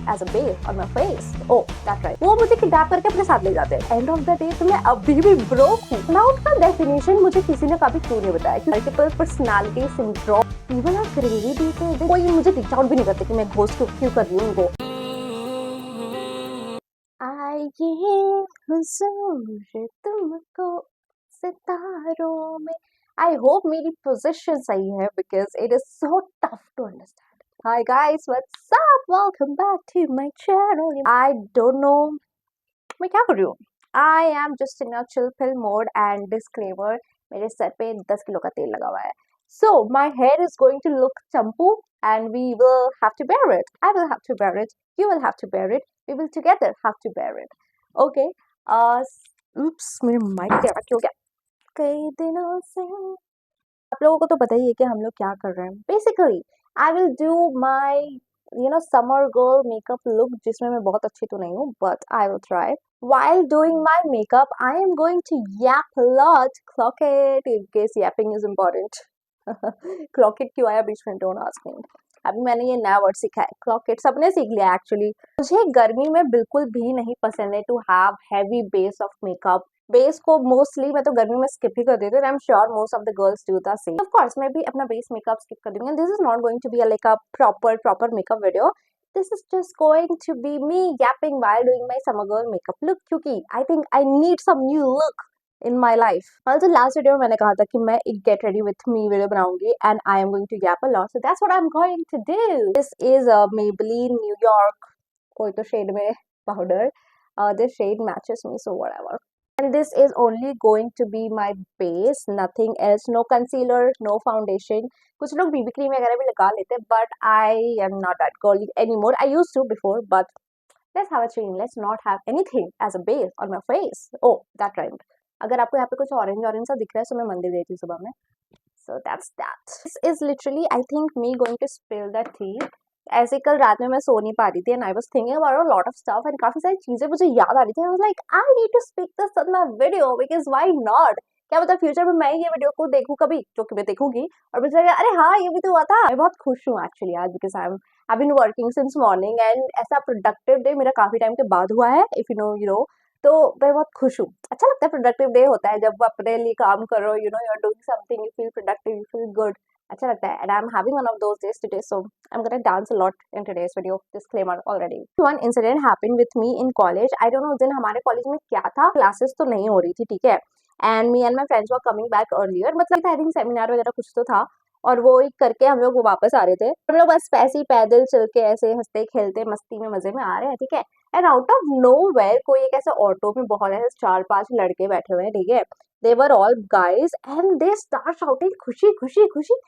as a base on my face. Oh, that's right. वो मुझे kidnap करके अपने साथ ले जाते हैं. End of the day तो मैं अभी भी broke हूँ. Burnout का definition मुझे किसी ने कभी क्यों नहीं बताया. Multiple personality syndrome. People are crazy these days. कोई मुझे reach out भी नहीं करते कि मैं ghost क्यों कर रही हूँ उनको. आइए हुजूर तुमको सितारों में. I hope मेरी position सही है because it is so tough to understand. Hi guys, what's up? Welcome back to my channel. I don't know मैं क्या कर रही हूँ. I am just in a chill pill mode and disclaimer मेरे sir पे 10 kilo का तेल लगा हुआ है. So my hair is going to look champu and we will have to bear it. I will have to bear it. You will have to bear it. We will together have to bear it. Okay. Oops, मेरे mic क्या हो गया. कई दिनों से आप लोगों को तो पता ही है कि हम लोग क्या कर रहे हैं. Basically, I will do my summer girl makeup look जिसमें मैं बहुत अच्छी तो नहीं हूँ, but I will try. While doing my makeup, I am going to yap a lot. Clock it in case yapping is important. Clock it क्यों आया बीच में? Don't ask me. अभी मैंने ये नया वर्ड सीखा है. Clock it सबने सीख लिया एक्चुअली. मुझे गर्मी में बिल्कुल भी नहीं पसंद है to have heavy base of makeup. Base को मोस्टली मैं तो गर्मी में स्किप ही कर देती हूँ. I am sure most of the girls do the same. Of course मैं भी अपना बेस मेकअप स्किप कर दूंगी. This is not going to be like a proper makeup video. This is just going to be me yapping while doing my summer girl makeup look क्योंकि I think I need some new look in my life. Also last video में मैंने कहा था कि मैं एक get ready with me video बनाऊंगी and I am going to yap a lot. So that's what I'm going to do. This is a Maybelline New York कोई तो shade में powder. This shade matches me so whatever. And this is only going to be my base, nothing else. No concealer, no foundation. कुछ लोग BB cream वगैरह भी लगा लेते हैं, but I am not that girly anymore. I used to before, but let's have a change. Let's not have anything as a base on my face. Oh, that rhymed. अगर आपको यहाँ पे कुछ ऑरेंज सा दिख रहा है तो मैं मंदिर गई थी सुबह में. So that's that. This is literally, I think, me going to spill that tea. ऐसे कल रात में मैं सो नहीं पा रही थी and I was thinking about a lot of stuff and काफी सारी चीजें मुझे याद आ रही थी. I was like, I need to speak this on my video because why not? क्या पता फ्यूचर में मैं ये वीडियो को देखूं कभी, जो कि मैं देखूंगी और मुझे लगेगा अरे हाँ ये भी तो हुआ था. मैं बहुत खुश हूँ एक्चुअली आज because I've been working since morning and ऐसा प्रोडक्टिव डे मेरा काफी टाइम के बाद हुआ है. If you know तो मैं बहुत खुश हूँ. अच्छा लगता है प्रोडक्टिव डे होता है जब अपने लिए काम करो. You are doing something, you feel productive, you feel good. अच्छा लगता है. And I'm having one of those days today, so I'm gonna dance a lot in today's video. Disclaimer already. One incident happened with me in college. I don't know उस दिन हमारे college में क्या था. Classes तो नहीं हो रही थी, ठीक है. And me and my friends were coming back earlier. मतलब आई थिंक सेमिनार वगैरह कुछ तो था और वो एक करके हम लोग वापस आ रहे थे. हम लोग बस ऐसे ही पैदल चल के ऐसे हंसते खेलते मस्ती में मजे में आ रहे हैं, ठीक है. एंड आउट ऑफ नोवेयर कोई एक ऐसे ऑटो में बहुत ऐसे 4-5 लड़के बैठे हुए हैं, ठीक है. They were all guys and they start shouting खुशी खुशी खुशी.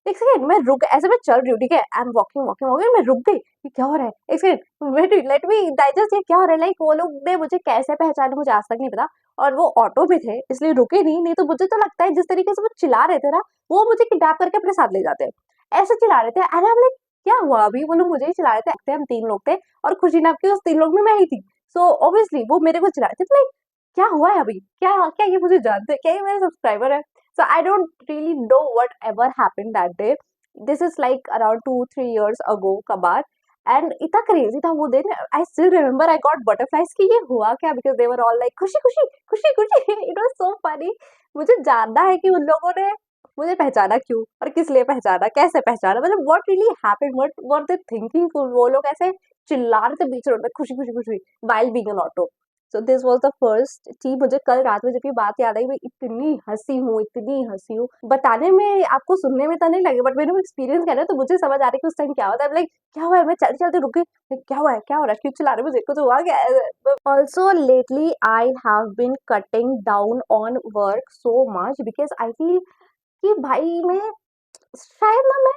एक सेकंड मैं रुक, ऐसे मैं चल रही हूँ, ठीक है. आई एम वॉकिंग मैं रुक गई. ये क्या हो रहा है? एक second wait, let me digest. ये क्या हो रहा है? लाइक वो लोग ने मुझे कैसे पहचाने मुझे आज तक नहीं पता. और वो ऑटो में थे इसलिए रुके नहीं तो मुझे तो लगता है जिस तरीके से वो चिल्ला रहे थे ना, वो मुझे किडनैप करके अपने साथ ले जाते. ऐसे चिल्ला रहे थे. अरे हम लाइक क्या हुआ अभी? वो लोग मुझे ही चिल्ला रहे थे. हम 3 लोग थे और खुशी नाम की उस 3 लोग में मैं ही थी. सो ऑब्वियसली वो मेरे को चिल्ला रहे थे. लाइक क्या हुआ है अभी? क्या क्या ये मुझे जानते हैं? क्या ये मेरे सब्सक्राइबर है? So I don't really know whatever happened that day. This is like around 2-3 years ago का बात. And इतना क्रेजी था वो दिन. I still remember I got butterflies कि ये हुआ क्या, because they were all like खुशी खुशी खुशी खुशी. It was so funny. मुझे जानना है कि उन लोगों ने मुझे पहचाना क्यों और किस लिए पहचाना, कैसे पहचाना, मतलब what really happened, what were they thinking. वो लोग ऐसे चिल्ला रहे थे बीच रोड में खुशी खुशी खुशी while being an auto. So this was the first T. मुझे कल रात में जब ये बात याद आई मैं इतनी हंसी हूँ. बताने में आपको सुनने में तो नहीं लगे बट मैंने एक्सपीरियंस किया ना तो मुझे समझ आ रहा है कि उस टाइम क्या होता है. लाइक क्या हुआ है? मैं चलते चलते रुक गई. क्या हुआ है? क्यों चिल्ला रहे? मुझे कुछ हुआ क्या? Also lately I have been cutting down on work so much because I feel कि भाई मैं शायद ना मैं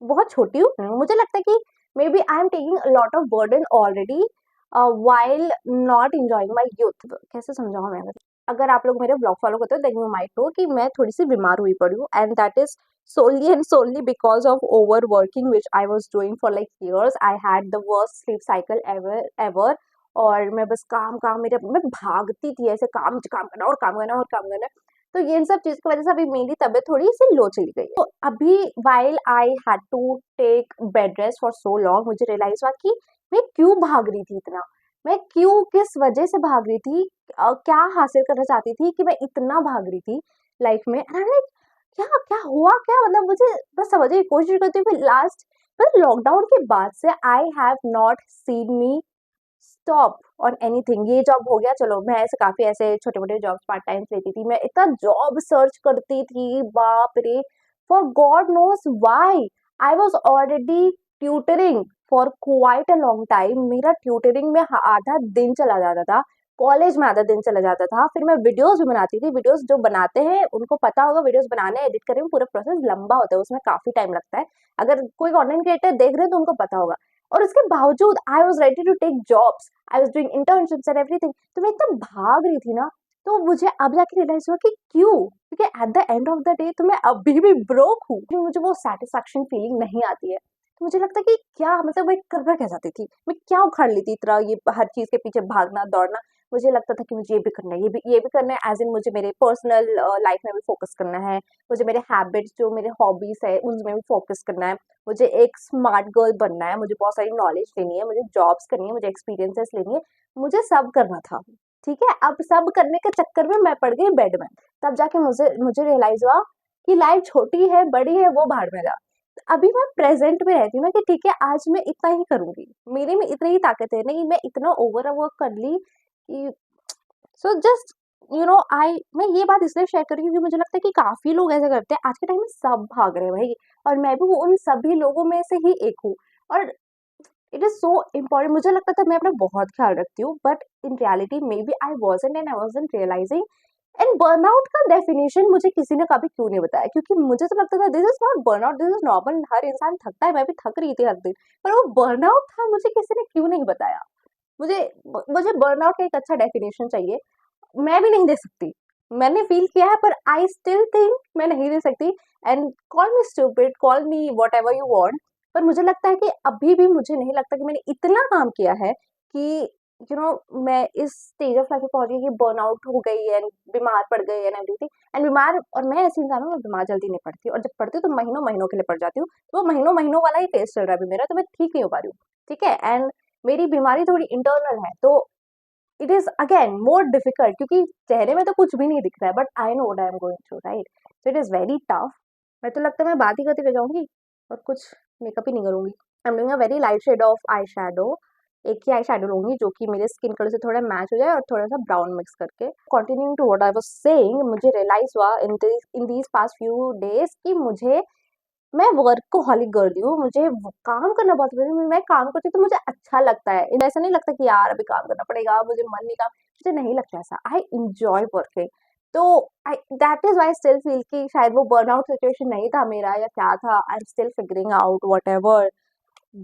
बहुत छोटी हूँ. मुझे लगता है कि maybe I am taking a lot of burden already while not enjoying my youth. कैसे समझाऊँ मैं? अगर आप लोग मेरे ब्लॉग फॉलो करते हो then you might know कि मैं थोड़ी सी बीमार हुई पड़ी हूँ and that is solely because of overworking which I was doing for like years. I had the worst sleep cycle ever और मैं बस काम मैं भागती थी ऐसे काम करना. तो ये सब चीज की वजह से अभी मेरी तबीयत थोड़ी सी लो चली गई. तो अभी while I had to take bed rest for so long मुझे रियलाइज हुआ कि मैं क्यों भाग रही थी इतना, मैं क्यों किस वजह से भाग रही थी, क्या हासिल करना चाहती थी कि मैं इतना भाग रही थी लाइफ में। एंड आई लाइक क्या क्या हुआ क्या, मतलब मुझे बस समझने की कोशिश करती हूँ। लास्ट पर लॉकडाउन के बाद से I have not seen me stop on anything. ये जॉब हो गया, चलो मैं ऐसे काफी ऐसे छोटे मोटे जॉब पार्ट टाइम लेती थी, मैं इतना जॉब सर्च करती थी, बाप रे, for God knows why. I was already tutoring for quite a long time, मेरा ट्यूटरिंग में आधा दिन चला जाता था, कॉलेज में आधा दिन चला जाता था। फिर मैं वीडियोस भी बनाती थी, वीडियोस जो बनाते हैं उनको पता होगा, वीडियोस बनाने एडिट करने में पूरा प्रोसेस लंबा होता है, उसमें काफी टाइम लगता है। अगर कोई कंटेंट क्रिएटर देख रहे हैं तो उनको पता होगा। और उसके बावजूद I was ready to take jobs, I was doing internships and everything. तो मैं इतना भाग रही थी ना, तो मुझे अब जाके रियलाइज हुआ कि क्यों, क्योंकि at the end of the day तो मैं अभी भी ब्रोक हूँ, मुझे वो सेटिस्फैक्शन फीलिंग नहीं आती है। तो मुझे लगता है कि क्या मतलब मैं करना क्या चाहती थी, मैं क्या उखाड़ ली थी इतना, ये हर चीज के पीछे भागना दौड़ना। मुझे लगता था कि मुझे ये भी करना है, ये भी करना है, एज इन मुझे मेरे पर्सनल लाइफ में भी फोकस करना है, मुझे मेरे हैबिट्स जो मेरे हॉबीज है उनमें भी फोकस करना है, मुझे एक स्मार्ट गर्ल बनना है, मुझे बहुत सारी नॉलेज लेनी है, मुझे जॉब्स करनी है, मुझे एक्सपीरियंसेस लेनी है, मुझे सब करना था। ठीक है, अब सब करने के चक्कर में मैं पड़ गई बेड में। तब जाके मुझे मुझे रियलाइज हुआ कि लाइफ छोटी है, बड़ी है, वो भाड़ में जा। अभी मैं प्रेजेंट में रहती हूँ ना कि ठीक है आज मैं इतना ही करूंगी, मेरे में इतनी ही ताकत है, नहीं मैं इतना ओवर वर्क कर ली कि सो जस्ट आई मैं ये बात इसलिए शेयर कर रही हूँ क्योंकि मुझे लगता है कि काफी लोग ऐसा करते हैं आज के टाइम में, सब भाग रहे हैं भाई, और मैं भी उन सभी लोगों में से ही एक हूँ। और इट इज सो इम्पोर्टेंट, मुझे लगता था मैं अपना बहुत ख्याल रखती हूँ, but in reality maybe I wasn't and I wasn't realising. And burnout का डेफिनेशन मुझे किसी ने कभी क्यों नहीं बताया, क्योंकि मुझे तो लगता था this is not burnout, this is normal, हर इंसान थकता है, मैं भी थक रही थी हर दिन, पर वो बर्नआउट था, मुझे किसी ने क्यों नहीं बताया। मुझे मुझे बर्नआउट का एक अच्छा डेफिनेशन चाहिए, मैं भी नहीं दे सकती। मैंने फील किया है पर आई स्टिल थिंक मैं नहीं दे सकती। And call me stupid, call me what ever you want, पर मुझे लगता है कि अभी भी मुझे नहीं लगता कि मैंने इतना काम किया है कि मैं इस स्टेज ऑफ लाइफ पे पहुंच गई कि बर्नआउट हो गई एंड बीमार पड़ गई एंड एवरीथिंग। एंड बीमार, और मैं ऐसी इंसान हूँ, मैं बीमार जल्दी नहीं पड़ती, और जब पड़ती हूँ तो महीनों महीनों के लिए पड़ जाती हूँ, तो वो महीनों महीनों वाला ही फेस चल रहा है अभी मेरा, तो मैं ठीक नहीं हो पा रही हूँ। ठीक है, एंड मेरी बीमारी थोड़ी इंटरनल है, तो it is again more difficult, क्योंकि चेहरे में तो कुछ भी नहीं दिख रहा है, but I know what I am going through, right. So it is very tough. मैं तो लगता है मैं बात ही करती रह जाऊंगी और कुछ मेकअप ही नहीं करूंगी। I am doing a very light shade of eye shadow, एक ही आई शेडो लूंगी जो कि मेरे स्किन कलर से थोड़ा मैच हो जाए, और थोड़ा सा ब्राउन मिक्स करके। Continuing to what I was saying, मुझे रियलाइज हुआ in these past few days कि मुझे, मैं वर्कहॉलिक गर्ल हूँ, मुझे काम करना बहुत पसंद है, मैं काम करती हूँ तो मुझे अच्छा लगता है, ऐसा नहीं लगता कि यार अभी काम करना पड़ेगा, मुझे मन नहीं, काम मुझे नहीं लगता ऐसा, आई इंजॉय वर्किंग। तो I that is why still feel कि शायद वो बर्नआउट सिचुएशन नहीं था मेरा या क्या था, I am still figuring out whatever,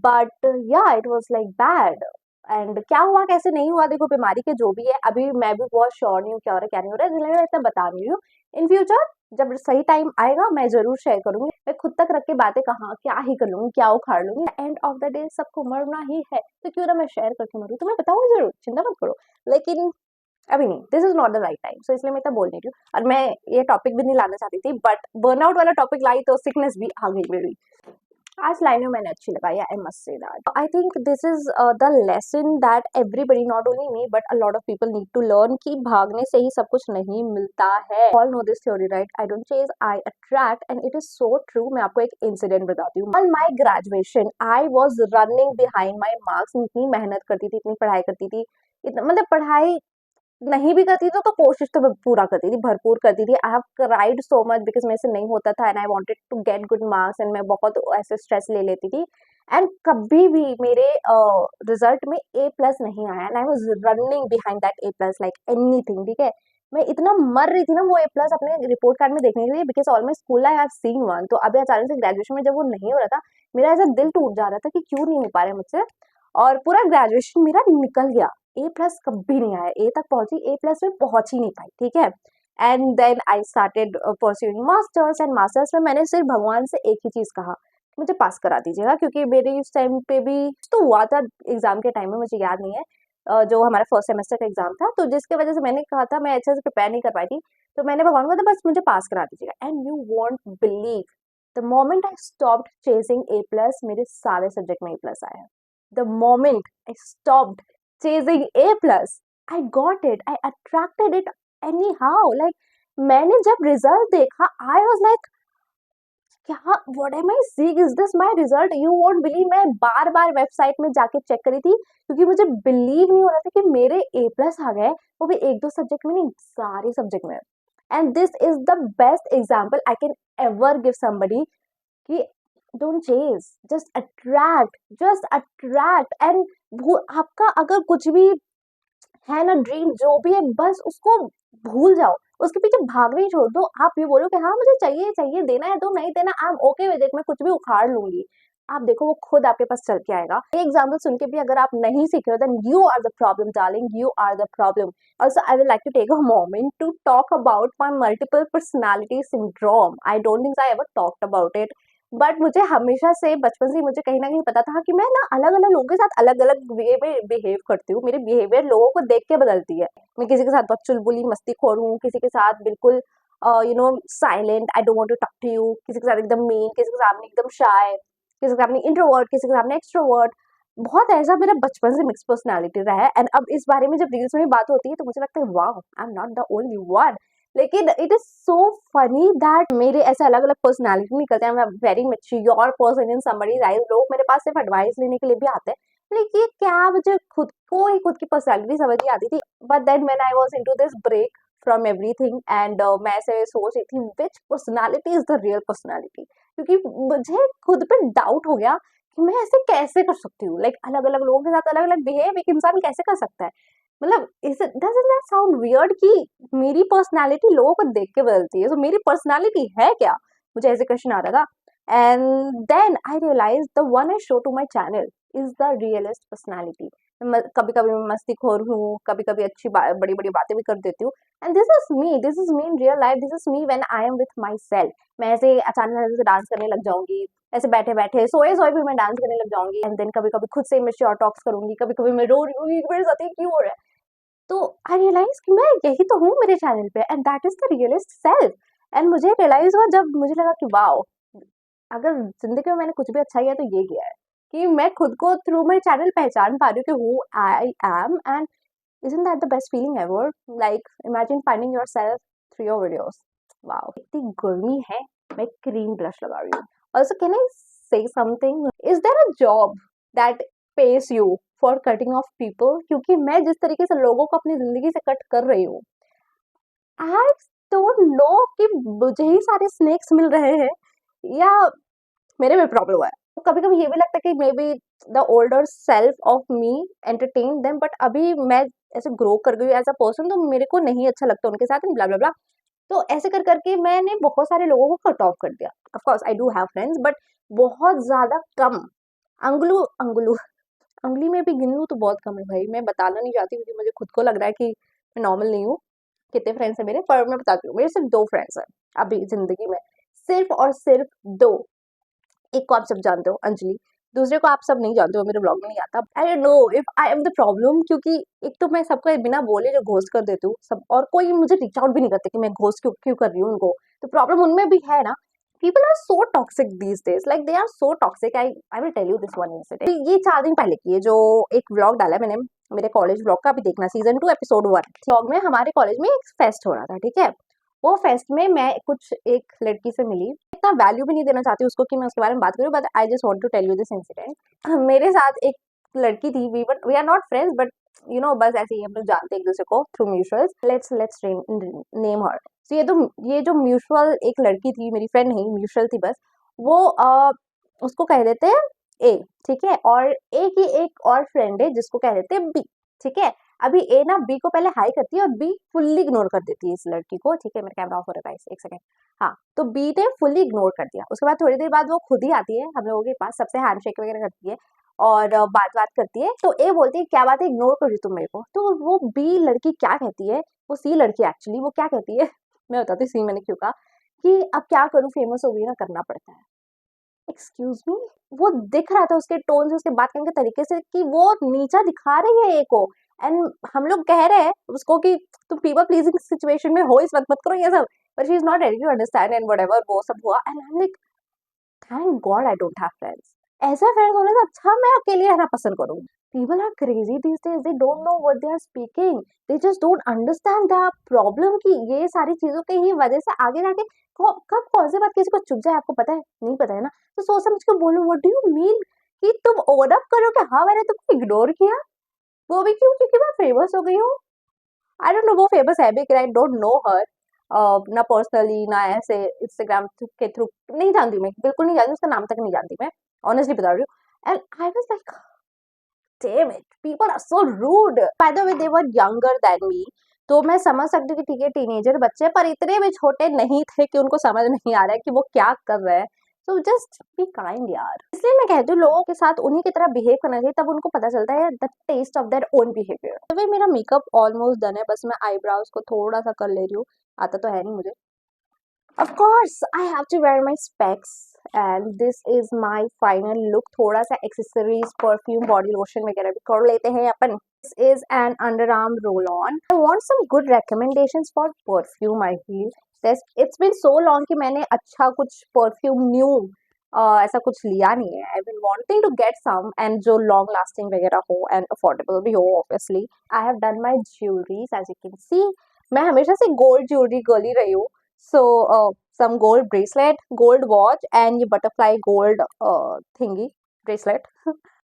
but yeah it was like bad. And क्या हुआ कैसे नहीं हुआ, देखो बीमारी के जो भी है, अभी मैं भी बहुत श्योर नहीं हूँ क्या हो रहा है क्या नहीं हो रहा है, इसलिए मैं इतना बता नहीं रही हूँ। इन फ्यूचर जब सही टाइम आएगा मैं जरूर शेयर करूंगी, मैं खुद तक रख के बातें कहाँ क्या ही कर लूंगी, क्या उखाड़ लूंगी, एंड ऑफ द डे सबको मरना ही है, तो क्यों ना मैं शेयर करके मरूँ, तो मैं बताऊंगी जरूर, चिंता मत करो। लेकिन अभी नहीं, this is not the right time, so इसलिए मैं इतना बोल नहीं रही हूँ, और मैं ये टॉपिक भी नहीं लाना चाहती थी, बट बर्नआउट वाला टॉपिक लाई तो सिकनेस भी आ गई मेरी। आज लाइनें मैंने अच्छी लगाई, I must say that. I think this is the lesson that everybody, not only me but a lot of people need to learn, कि भागने से ही सब कुछ नहीं मिलता है। All know this theory right, I don't chase I attract, and it is so true. मैं आपको एक इंसिडेंट बताती हूँ। On my graduation I was running behind my marks, इतनी मेहनत करती थी, इतनी पढ़ाई करती थी, इतना मतलब पढ़ाई नहीं भी करती तो कोशिश तो मैं पूरा करती थी, भरपूर करती थी। I have cried so much because मेरे से नहीं होता था, and I wanted to get good marks, and मैं बहुत ऐसे स्ट्रेस ले लेती थी, एंड कभी भी मेरे रिजल्ट में ए प्लस नहीं आया, and I was running behind that A plus like anything. ठीक है, मैं इतना मर रही थी ना वो ए प्लस अपने रिपोर्ट कार्ड में देखने के लिए, because all my school I have seen one. तो अभी अचानक से ग्रेजुएशन में जब वो नहीं हो रहा था, मेरा ऐसा दिल टूट जा रहा था कि क्यों नहीं हो पा रहा है मुझसे, और पूरा ग्रेजुएशन मेरा निकल गया, ए प्लस कभी नहीं आया, ए तक पहुंची, ए प्लस में पहुंच ही नहीं पाई। ठीक है, and then I started pursuing masters, and masters में मैंने सिर्फ भगवान से एक ही चीज कहा, मुझे पास करा दीजिएगा, क्योंकि मेरे उस टाइम पे भी तो हुआ था एग्जाम के टाइम में, मुझे याद नहीं है, जो हमारा फर्स्ट सेमेस्टर का एग्जाम था, तो जिसकी वजह से मैंने कहा था, मैं अच्छे से प्रिपेयर नहीं कर पाई थी, तो मैंने भगवान को कहा बस मुझे पास करा दीजिएगा, and you won't believe the moment I stopped chasing A plus, मेरे सारे सब्जेक्ट में ए प्लस आया। The moment I stopped chasing A plus, I got it. I attracted it anyhow. Like मैंने जब रिजल्ट देखा, I was like, क्या what am I seeing, is this my result? You won't believe, मैं बार बार website में जाके check करी थी क्योंकि मुझे बिलीव नहीं हो रहा था कि मेरे ए प्लस आ गए, वो भी एक दो सब्जेक्ट में नहीं, सारे सब्जेक्ट में। And this is the best example I can ever give somebody कि don't chase, just attract. And वो आपका अगर कुछ भी है ना, ड्रीम जो भी है, बस उसको भूल जाओ, उसके पीछे भागना ही छोड़ दो। आप ये बोलो कि हाँ मुझे चाहिए चाहिए, देना है तो, नहीं देना I am okay with it, मैं कुछ भी उखाड़ लूंगी। आप देखो वो खुद आपके पास चल के आएगा। ये एग्जाम्पल सुन के भी अगर आप नहीं सीख रहे हो, then you are the problem darling, you are the problem. Also I would like to take a moment to talk about my multiple personality syndrome. I don't think I ever talked about it, but मुझे हमेशा से, बचपन से मुझे कहीं ना कहीं पता था कि मैं ना अलग अलग लोगों के साथ अलग अलग वे में बिहेव करती हूँ। मेरी बिहेवियर लोगों को देख के बदलती है। मैं किसी के साथ बहुत चुलबुली मस्तीखोर हूँ, किसी के साथ बिल्कुल silent, I don't want to talk to you, किसी के साथ एकदम मीन, किसी के सामने एकदम शाय, किसी के सामने इंट्रोवर्ट, किसी के सामने एक्सट्रोवर्ट। बहुत ऐसा मेरा बचपन से मिक्स पर्सनालिटी रहा है। एंड अब इस बारे में जब रील्स में बात होती है तो मुझे लगता है wow, I am not the only one. लेकिन it is so funny that मेरे ऐसे अलग अलग पर्सनैलिटी निकलते हैं। Very mature person in somebody's eyes. लोग मेरे पास सिर्फ एडवाइस लेने के लिए भी आते हैं, लेकिन ये क्या, मुझे खुद को ही खुद की पर्सनैलिटी समझ नहीं आती थी। But then when I was into this break from everything and मैं ऐसे सोच रही थी which personality is the real personality, क्योंकि मुझे खुद पे डाउट हो गया कि मैं ऐसे कैसे कर सकती हूँ। लाइक अलग अलग लोगों के साथ अलग अलग बिहेव एक इंसान कैसे कर सकता है? मतलब डजंट दैट साउंड वियर्ड कि मेरी पर्सनालिटी लोगों को देख के बदलती है? तो मेरी पर्सनालिटी है क्या? मुझे ऐसे क्वेश्चन आ रहा था। And then I realise the one I show to my channel is the realist personality. कभी कभी मैं मस्तीखोर हूँ, कभी कभी अच्छी बड़ी बड़ी बातें भी कर देती हूँ। And this is me in real life, this is me when I am with my self. मैं ऐसे अचानक से डांस करने लग जाऊंगी, ऐसे बैठे बैठे सोए सोए भी मैं डांस करने लग जाऊंगी। एंड देन कभी कभी खुद से मैं शॉर्ट टॉक्स करूंगी, कभी कभी मैं रो रही हूँ मेरे साथ ये क्यों हो रहा है। तो आई रियलाइज कि मैं यही तो हूँ मेरे चैनल पे, and that is the realist self. And मुझे रियलाइज हुआ जब मुझे लगा कि वाओ, अगर जिंदगी में मैंने कुछ भी अच्छा किया तो ये किया है कि मैं खुद को थ्रू माई चैनल पहचान पा रही हूँ कि who I am. And isn't that the best feeling ever? Like imagine finding yourself through your videos. Wow, इतनी गर्मी है, मैं क्रीम ब्लश लगा रही हूँ। Also, can I say something? Is there a job that pays you for cutting off people? क्योंकि मैं जिस तरीके से लोगों को अपनी जिंदगी से कट कर रही हूँ, I don't know कि मुझे ही सारे स्नेक्स मिल रहे हैं या मेरे में प्रॉब्लम है। तो कभी कभी ये भी लगता है कि may be the older self of me entertain them, but अभी मैं ऐसे ग्रो कर गई एज अ पर्सन, तो मेरे को नहीं अच्छा लगता उनके साथ ब्ला ब्ला ब्ला। तो ऐसे कर करके मैंने बहुत सारे लोगों को कट ऑफ कर दिया। Of course I do have friends, but बहुत ज्यादा कम। अंगुलू अंगुलू अंगुली में भी गिन लूं तो बहुत कम है भाई। मैं बताना नहीं चाहती क्योंकि मुझे खुद को लग रहा है कि मैं नॉर्मल नहीं हूँ। कितने फ्रेंड्स हैं मेरे, पर मैं बताती हूँ, मेरे सिर्फ 2 फ्रेंड्स हैं अभी जिंदगी में, सिर्फ और सिर्फ 2। एक को आप सब जानते हो, अंजलि। दूसरे को आप सब नहीं जानते हो, मेरे ब्लॉग में नहीं आता। I don't know if I am the problem, क्योंकि एक तो मैं सबको बिना बोले जो घोस्ट कर देती हूँ सब, और कोई मुझे रीच आउट भी नहीं करते कि मैं घोस्ट क्यों क्यों कर रही हूँ उनको। तो प्रॉब्लम उनमें भी है ना। People are so toxic these days, like they are so toxic. I will tell you this one incident. ये 4 दिन पहले की है, जो एक व्लॉग डाला है मैंने मेरे कॉलेज व्लॉग का, भी देखना, सीजन 2 एपिसोड 1 व्लॉग में। हमारे कॉलेज में एक फेस्ट हो रहा था, ठीक है। वो फेस्ट में मैं कुछ एक लड़की से मिली, इतना वैल्यू भी नहीं देना चाहती उसको कि मैं उसके बारे में बात करूं, but I just want to tell you this incident. मेरे साथ एक लड़की थी, we are not friends, but you know बस ऐसे ही हम लोग जानते एक दूसरे को through mutuals. Let's name her. तो ये जो म्यूचुअल एक लड़की थी, मेरी फ्रेंड नहीं, म्यूचुअल थी बस, वो उसको कह देते हैं ए, ठीक है। और ए की एक और फ्रेंड है जिसको कह देते हैं बी, ठीक है। अभी ए ना बी को पहले हाई करती है और बी फुल्ली इग्नोर कर देती है इस लड़की को, ठीक है। मेरा कैमरा ऑफ हो रहा है गाइस, एक सेकंड। हाँ, तो बी ने फुल्ली इग्नोर कर दिया। उसके बाद थोड़ी देर बाद वो खुद ही आती है हम लोगों के पास, सबसे हैंडशेक वगैरह करती है और बात बात करती है। तो ए बोलती है क्या बात है, इग्नोर कर रही तुम मेरे को? तो वो बी लड़की क्या कहती है, वो सी लड़की एक्चुअली वो क्या कहती है मैं बताती हूँ सी मैंने क्यों कहा, कि अब क्या करूँ, फेमस हो गई ना, करना पड़ता है। एक्सक्यूज मी, वो दिख रहा था उसके टोन से, उसके बात करने के तरीके से कि वो नीचा दिखा रही है ए को। एंड हम लोग कह रहे हैं उसको कि तुम पीपल प्लीजिंग सिचुएशन में हो, इस वक्त मत करो ये सब, but she is not ready to understand and whatever वो सब हुआ। And I am like thank God I don't have friends, ऐसा फ्रेंड्स होने से अच्छा मैं अकेले रहना पसंद करूंगी. People are crazy these days. They don't know what they are speaking. They just don't understand the problem कि ये सारी चीजों की ही वजह से आगे जाके कब कौन सी बात किसी को चुभ जाए आपको पता है, नहीं पता है ना. तो सोच समझ के बोलो. व्हाट डू यू मीन कि तुम ओन अप करो कि हाँ मैंने तुमको इग्नोर किया, वो भी क्यों, क्योंकि मैं फेमस हो गई हूँ. आई डोंट नो वो फेमस है भी, आई डोंट नो हर ना पर्सनली ना ऐसे इंस्टाग्राम के थ्रू. नहीं जानती मैं, बिल्कुल नहीं जानती, उसका नाम तक नहीं जानती मैं, ऑनेस्टली बता रही हूँ. And I was like damn it, people are so rude. By the way, they were younger than me. तो मैं समझ सकती हूँ कि ठीक है टीनेजर बच्चे, पर इतने भी छोटे नहीं थे कि उनको समझ नहीं आ रहा है कि वो क्या कर रहे हैं. सो जस्ट बी काइंड यार. इसलिए मैं कहती हूँ लोगों के साथ उन्हीं की तरह बिहेव करना चाहिए, तब उनको पता चलता है the test of their own behaviour. तो भाई मेरा मेकअप ऑलमोस्ट डन है, बस मैं आईब्राउज को थोड़ा सा कर ले रही हूँ. आता तो है नहीं मुझे. Of course, I have to wear my specs, and this is my final look. थोड़ा सा accessories, perfume, body lotion वगैरह भी कर लेते हैं अपन. This is an underarm roll-on. I want some good recommendations for perfume. I feel it's been so long कि मैंने अच्छा कुछ perfume new ऐसा कुछ लिया नहीं है. I've been wanting to get some and जो long lasting वगैरह हो and affordable भी हो obviously. I have done my jewelries as you can see. मैं हमेशा से gold jewelry girl ही रही हूँ. So some gold bracelet, gold watch, and ये butterfly gold thingy bracelet.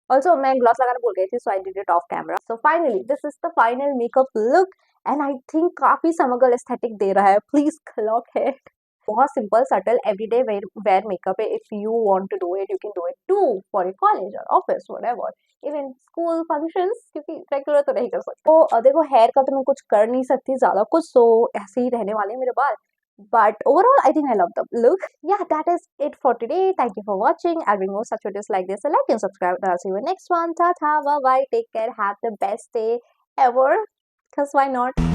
Also मैं gloss लगाना भूल गई थी, so I did it off camera. So finally, this is the final makeup look, and I think काफी समगल aesthetic दे रहा है. Please clock it. बहुत simple subtle everyday wear makeup है. If you want to do it, you can do it too for your college or office, whatever. Even school functions, क्योंकि regular तो नहीं कर सकते. तो देखो हेयर का तो मैं कुछ कर नहीं सकती ज्यादा कुछ, so ऐसे ही रहने वाले हैं मेरे बाल. But overall, I think I love the look. Yeah, that is it for today. Thank you for watching. I'll bring more such videos like this. So like and subscribe, and I'll see you in the next one. Ta ta, bye bye. Take care. Have the best day ever. Because why not?